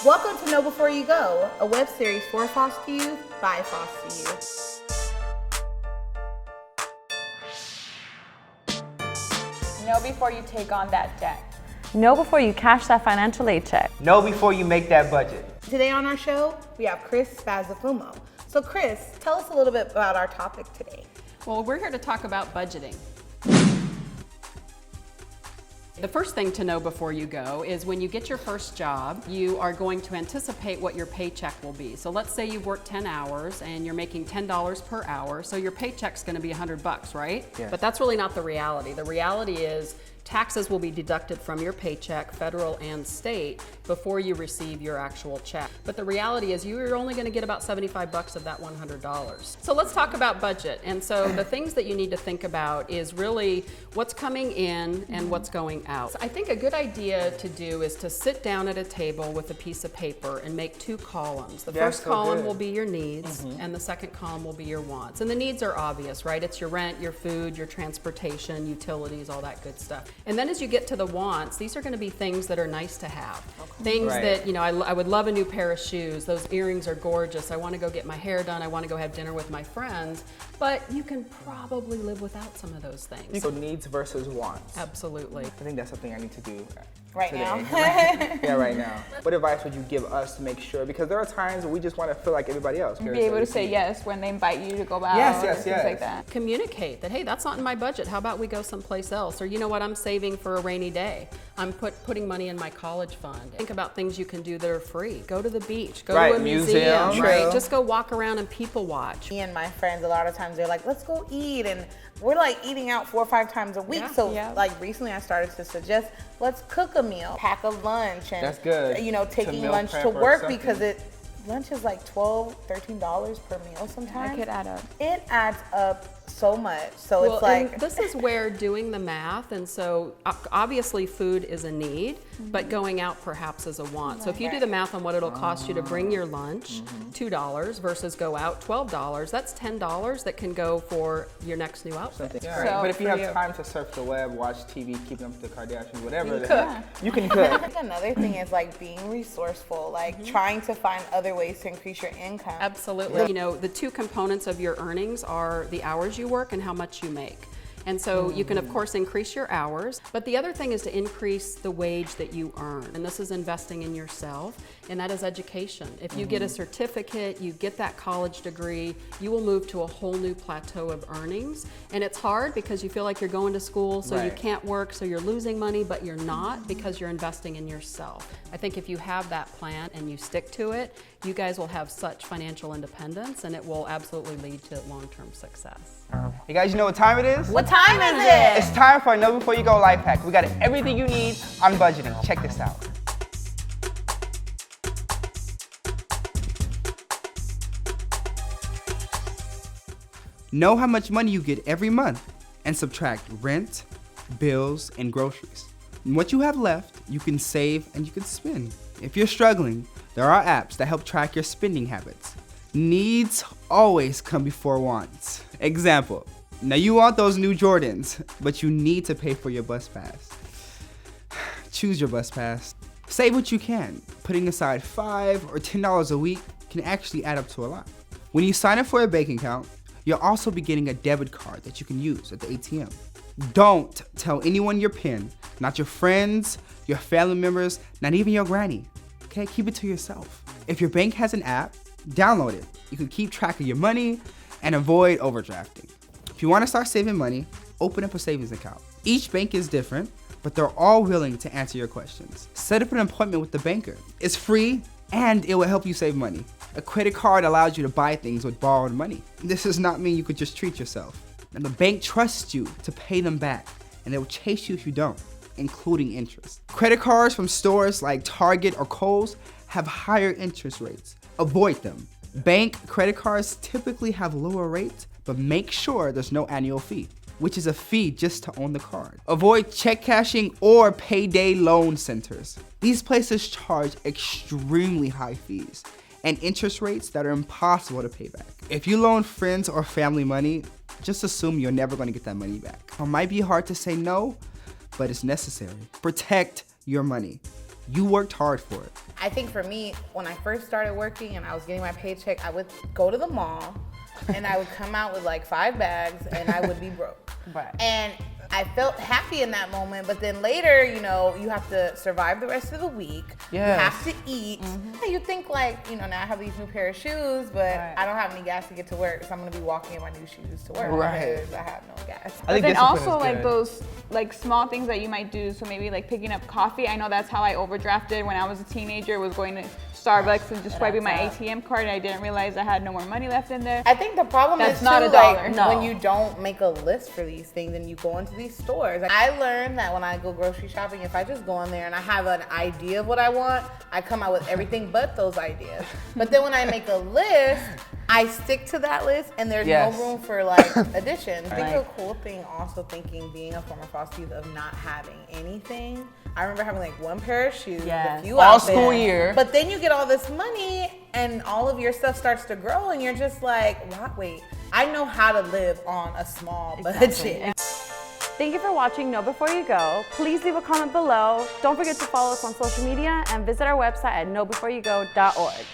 Welcome to Know Before You Go, a web series for foster youth by foster youth. Know before you take on that debt. Know before you cash that financial aid check. Know before you make that budget. Today on our show, we have Chris Spazzafumo. So Chris, tell us a little bit about our topic today. Well, we're here to talk about budgeting. The first thing to know before you go is when you get your first job, you are going to anticipate what your paycheck will be. So let's say you've worked 10 hours and you're making $10 per hour, so your paycheck's gonna be $100, right? Yes. But that's really not the reality. The reality is taxes will be deducted from your paycheck, federal and state, before you receive your actual check. But the reality is you're only gonna get about $75 of that $100. So let's talk about budget. And so the things that you need to think about is really what's coming in and what's going out. So I think a good idea to do is to sit down at a table with a piece of paper and make two columns. The first column will be your needs and the second column will be your wants. And the needs are obvious, right? It's your rent, your food, your transportation, utilities, all that good stuff. And then as you get to the wants, these are going to be things that are nice to have. Things that, you know, I would love a new pair of shoes. Those earrings are gorgeous. I want to go get my hair done. I want to go have dinner with my friends. But you can probably live without some of those things. So needs versus wants. Absolutely. I think that's something I need to do Right today. now. Yeah, right now. What advice would you give us to make sure? Because there are times we just want to feel like everybody else. Be able to say yes when they invite you to go out. Yes. Things like that. Communicate that, hey, that's not in my budget. How about we go someplace else? Or you know what, I'm saving for a rainy day. I'm putting money in my college fund. Think about things you can do that are free. Go to the beach, go to a museum, right? Just go walk around and people watch. Me and my friends, a lot of times they're like, let's go eat. And we're like eating out 4 or 5 times a week. Like recently I started to suggest, let's cook a meal, pack a lunch, and that's good. You know, taking lunch to work because lunch is like $12, $13 per meal sometimes. That could add up. It adds up so much. So it's like this is where doing the math, and so obviously food is a need, but going out perhaps is a want. So if you do the math on what it'll cost you to bring your lunch, $2 versus go out $12, that's $10 that can go for your next new outfit. Yeah, So but if you for have time to surf the web, watch TV, keep up with the Kardashians, whatever, you can cook. Another thing is like being resourceful, like trying to find other ways to increase your income. Absolutely. You know, the two components of your earnings are the hours you work and how much you make. And so you can, of course, increase your hours, but the other thing is to increase the wage that you earn. And this is investing in yourself, and that is education. If you get a certificate, you get that college degree, you will move to a whole new plateau of earnings. And it's hard because you feel like you're going to school, so you can't work, so you're losing money, but you're not because you're investing in yourself. I think if you have that plan and you stick to it, you guys will have such financial independence, and it will absolutely lead to long-term success. You guys know what time it is? What time is it? It's time for a Know Before You Go life hack. We got everything you need on budgeting. Check this out. Know how much money you get every month and subtract rent, bills, and groceries. And what you have left, you can save and you can spend. If you're struggling, there are apps that help track your spending habits. Needs always come before wants. Example, now you want those new Jordans, but you need to pay for your bus pass. Choose your bus pass. Save what you can. Putting aside $5 or $10 a week can actually add up to a lot. When you sign up for a bank account, you'll also be getting a debit card that you can use at the ATM. Don't tell anyone your PIN, not your friends, your family members, not even your granny. Okay, keep it to yourself. If your bank has an app, download it. You can keep track of your money and avoid overdrafting. If you want to start saving money, open up a savings account. Each bank is different, but they're all willing to answer your questions. Set up an appointment with the banker. It's free and it will help you save money. A credit card allows you to buy things with borrowed money. This does not mean you could just treat yourself. And the bank trusts you to pay them back, and they will chase you if you don't, including interest. Credit cards from stores like Target or Kohl's have higher interest rates. Avoid them. Bank credit cards typically have lower rates, but make sure there's no annual fee, which is a fee just to own the card. Avoid check cashing or payday loan centers. These places charge extremely high fees and interest rates that are impossible to pay back. If you loan friends or family money, just assume you're never going to get that money back. It might be hard to say no, but it's necessary. Protect your money. You worked hard for it. I think for me, when I first started working and I was getting my paycheck, I would go to the mall and I would come out with like 5 bags and I would be broke. Right. And I felt happy in that moment, but then later, you know, you have to survive the rest of the week. Yes. You have to eat. You think like, you know, now I have these new pair of shoes, but I don't have any gas to get to work, so I'm gonna be walking in my new shoes to work because I have no gas. But then also like those like small things that you might do, so maybe like picking up coffee. I know that's how I overdrafted when I was a teenager, was going to Starbucks and just swiping my ATM card, and I didn't realize I had no more money left in there. I think the problem That's is not too, a dollar. like, when you don't make a list for these things and you go into these stores. Like, I learned that when I go grocery shopping, if I just go in there and I have an idea of what I want, I come out with everything but those ideas. But then when I make a list, I stick to that list and there's no room for like additions. I think a cool thing also being a former foster youth of not having anything. I remember having like 1 pair of shoes, a few all outfits, school year. But then you get all this money and all of your stuff starts to grow and you're just like, what? Wait, I know how to live on a small budget. Thank you for watching Know Before You Go. Please leave a comment below. Don't forget to follow us on social media and visit our website at knowbeforeyougo.org.